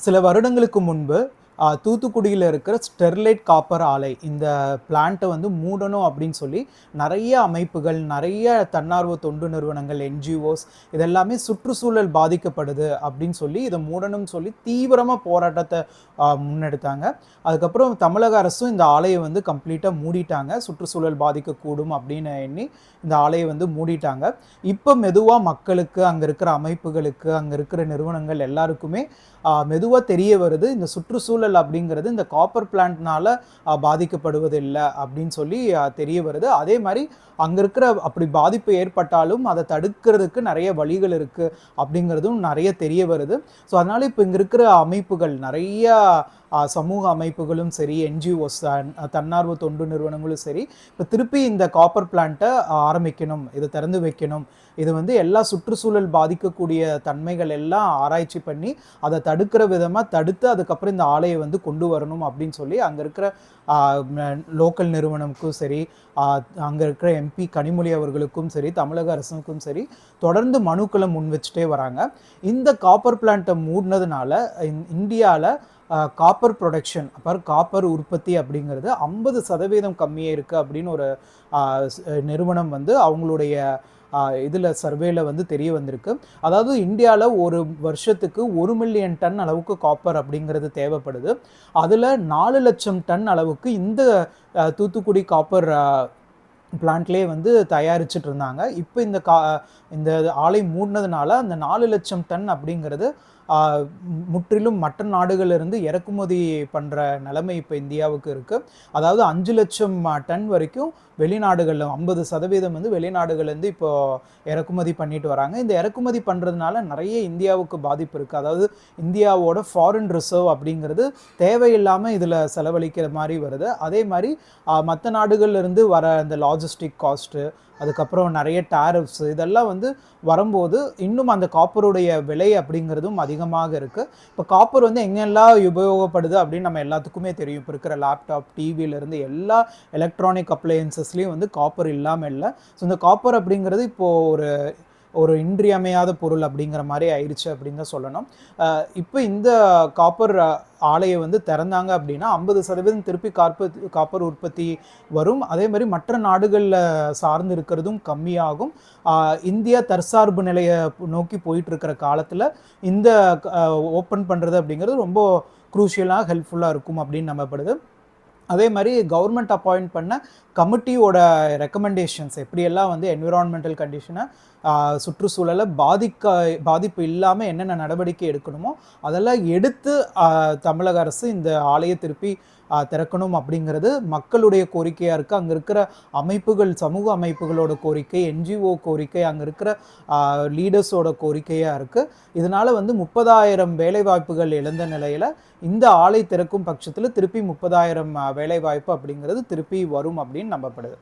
சில வருடங்களுக்கு முன்பு தூத்துக்குடியில இருக்கிற ஸ்டெர்லைட் காப்பர் ஆலை இந்த பிளான்ட்டை வந்து மூடணும் அப்படின்னு சொல்லி நிறைய அமைப்புகள், நிறைய தன்னார்வ தொண்டு நிறுவனங்கள், என்ஜிஓஸ் இதெல்லாமே சுற்றுச்சூழல் பாதிக்கப்படுது அப்படின்னு சொல்லி இதை மூடணும்னு சொல்லி தீவிரமாக போராட்டத்தை முன்னெடுத்தாங்க. அதுக்கப்புறம் தமிழக அரசும் இந்த ஆலையை வந்து கம்ப்ளீட்டாக மூடிட்டாங்க. சுற்றுச்சூழல் பாதிக்கக்கூடும் அப்படின்னு எண்ணி இந்த ஆலையை வந்து மூடிட்டாங்க. இப்போ மெதுவாக மக்களுக்கு, அங்கே இருக்கிற அமைப்புகளுக்கு, அங்கே இருக்கிற நிறுவனங்கள் எல்லாருக்குமே மெதுவாக தெரிய வருது இந்த சுற்றுச்சூழல் அப்படிங்கிறது இந்த காப்பர் பிளான்ட்னால பாதிக்கப்படுவது இல்லை அப்படின்னு சொல்லி தெரிய வருது. அதே மாதிரி அங்கே இருக்கிற அப்படி பாதிப்பு ஏற்பட்டாலும் அதை தடுக்கிறதுக்கு நிறைய வழிகள் இருக்குது அப்படிங்கிறதும் நிறைய தெரிய வருது. ஸோ அதனால் இப்போ இங்கே இருக்கிற அமைப்புகள் நிறைய சமூக அமைப்புகளும் சரி, என்ஜிஓஸ் தன்னார்வ தொண்டு நிறுவனங்களும் சரி, இப்போ திருப்பி இந்த காப்பர் பிளான்ட்டை ஆரம்பிக்கணும், இதை திறந்து வைக்கணும், இது வந்து எல்லா சுற்றுச்சூழல் பாதிக்கக்கூடிய தன்மைகள் எல்லாம் ஆராய்ச்சி பண்ணி அதை தடுக்கிற விதமாக தடுத்து அதுக்கப்புறம் இந்த ஆலையை வந்து கொண்டு வரணும் அப்படின்னு சொல்லி அங்கே இருக்கிற லோக்கல் நிறுவனமுக்கும் சரி, அங்கே இருக்கிற எம்பி கனிமொழி அவர்களுக்கும் சரி, தமிழக அரசுக்கும் சரி தொடர்ந்து மனுக்களை முன் வச்சுட்டே வராங்க. இந்த காப்பர் பிளான்ட்டை மூடினதுனால இந்தியாவில் காப்பர் ப்ரொடக்ஷன், அப்புறம் காப்பர் உற்பத்தி அப்படிங்கிறது 50% கம்மியாக இருக்குது அப்படின்னு ஒரு நிறுவனம் வந்து அவங்களுடைய இதில் சர்வேல வந்து தெரிய வந்திருக்கு. அதாவது இந்தியாவில் ஒரு வருஷத்துக்கு 1 மில்லியன் டன் அளவுக்கு காப்பர் அப்படிங்கிறது தேவைப்படுது. அதில் 4 லட்சம் டன் அளவுக்கு இந்த தூத்துக்குடி காப்பர் பிளான்ட்லேயே வந்து தயாரிச்சுட்டு இருந்தாங்க. இப்போ இந்த ஆலை மூடினதுனால அந்த 4 லட்சம் டன் அப்படிங்கிறது முற்றிலும் மற்ற நாடுகளிலிருந்து இறக்குமதி பண்ணுற நிலைமை இப்போ இந்தியாவுக்கு இருக்குது. அதாவது 5 லட்சம் டன் வரைக்கும் வெளிநாடுகளில் 50% வந்து வெளிநாடுகள்லேருந்து இப்போ இறக்குமதி பண்ணிட்டு வராங்க. இந்த இறக்குமதி பண்ணுறதுனால நிறைய இந்தியாவுக்கு பாதிப்பு இருக்குது. அதாவது இந்தியாவோட ஃபாரின் ரிசர்வ் அப்படிங்கிறது தேவையில்லாமல் இதில் செலவழிக்கிற மாதிரி வருது. அதே மாதிரி மற்ற நாடுகள்லேருந்து வர இந்த லாஜிஸ்டிக் காஸ்ட்டு, அதுக்கப்புறம் நிறைய டேரிஃப்ஸ் இதெல்லாம் வந்து வரும்போது இன்னும் அந்த காப்பருடைய விலை அப்படிங்கிறதும் அதிகமாக இருக்குது. இப்போ காப்பர் வந்து எங்கெல்லாம் உபயோகப்படுது அப்படின்னு நம்ம எல்லாத்துக்குமே தெரியும். இப்போ இருக்கிற லேப்டாப், டிவியிலேருந்து எல்லா எலக்ட்ரானிக் அப்ளையன்சஸ்லேயும் வந்து காப்பர் இல்லாமல் இல்லை. ஸோ இந்த காப்பர் அப்படிங்கிறது இப்போது ஒரு இன்றியமையாத பொருள் அப்படிங்கிற மாதிரி ஆயிடுச்சு அப்படின்னு தான் சொல்லணும். இப்போ இந்த காப்பர் ஆலையை வந்து திறந்தாங்க அப்படின்னா 50% திருப்பி காப்பர் உற்பத்தி வரும். அதே மாதிரி மற்ற நாடுகளில் சார்ந்து இருக்கிறதும் கம்மியாகும். இந்தியா தற்சார்பு நிலையை நோக்கி போயிட்டு இருக்கிற காலத்தில் இந்த ஓப்பன் பண்ணுறது அப்படிங்கிறது ரொம்ப குரூஷியலாக ஹெல்ப்ஃபுல்லாக இருக்கும் அப்படின்னு நம்பப்படுது. அதே மாதிரி கவர்மெண்ட் அப்பாயிண்ட் பண்ண கமிட்டியோட ரெக்கமெண்டேஷன்ஸ் எப்படியெல்லாம் வந்து என்விரான்மெண்டல் கண்டிஷனை சுற்றுச்சூழலை பாதிப்பு இல்லாமல் என்னென்ன நடவடிக்கை எடுக்கணுமோ அதெல்லாம் எடுத்து தமிழக அரசு இந்த ஆலையை திருப்பி திறக்கணும் அப்படிங்கிறது மக்களுடைய கோரிக்கையாக இருக்குது. அங்கே இருக்கிற அமைப்புகள், சமூக அமைப்புகளோட கோரிக்கை, என்ஜிஓ கோரிக்கை, அங்கே இருக்கிற லீடர்ஸோட கோரிக்கையாக இருக்குது. இதனால் வந்து 30,000 வேலைவாய்ப்புகள் இழந்த நிலையில் இந்த ஆலை திறக்கும் பட்சத்தில் திருப்பி 30,000 வேலைவாய்ப்பு அப்படிங்கிறது திருப்பி வரும் அப்படின்னு நம்பப்படுது.